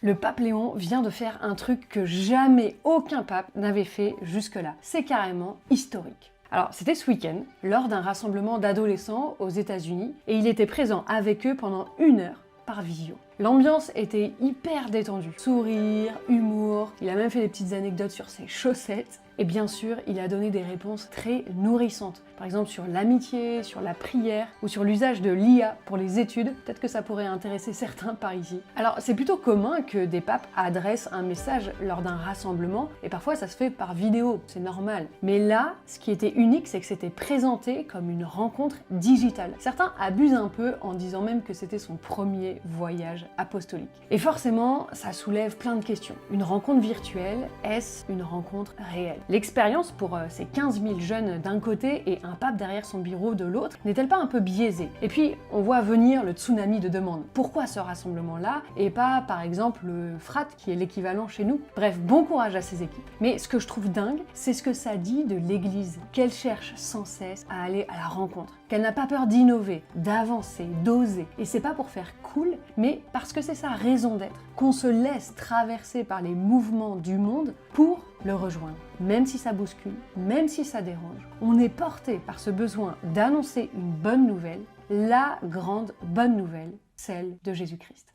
Le pape Léon vient de faire un truc que jamais aucun pape n'avait fait jusque-là. C'est carrément historique. Alors, c'était ce week-end, lors d'un rassemblement d'adolescents aux États-Unis, et il était présent avec eux pendant 1 heure par visio. L'ambiance était hyper détendue. Sourire, humour, il a même fait des petites anecdotes sur ses chaussettes. Et bien sûr, il a donné des réponses très nourrissantes. Par exemple sur l'amitié, sur la prière ou sur l'usage de l'IA pour les études. Peut-être que ça pourrait intéresser certains par ici. Alors, c'est plutôt commun que des papes adressent un message lors d'un rassemblement et parfois ça se fait par vidéo, c'est normal. Mais là, ce qui était unique, c'est que c'était présenté comme une rencontre digitale. Certains abusent un peu en disant même que c'était son premier voyage apostolique. Et forcément, ça soulève plein de questions. Une rencontre virtuelle, est-ce une rencontre réelle ? L'expérience pour ces 15 000 jeunes d'un côté et un pape derrière son bureau de l'autre n'est-elle pas un peu biaisée? Et puis, on voit venir le tsunami de demandes. Pourquoi ce rassemblement-là et pas, par exemple, le FRAT qui est l'équivalent chez nous? Bref, bon courage à ces équipes. Mais ce que je trouve dingue, c'est ce que ça dit de l'Église, qu'elle cherche sans cesse à aller à la rencontre, qu'elle n'a pas peur d'innover, d'avancer, d'oser. Et c'est pas pour faire cool, mais parce que c'est sa raison d'être, qu'on se laisse traverser par les mouvements du monde pour le rejoindre. Même si ça bouscule, même si ça dérange, on est porté par ce besoin d'annoncer une bonne nouvelle, la grande bonne nouvelle, celle de Jésus-Christ.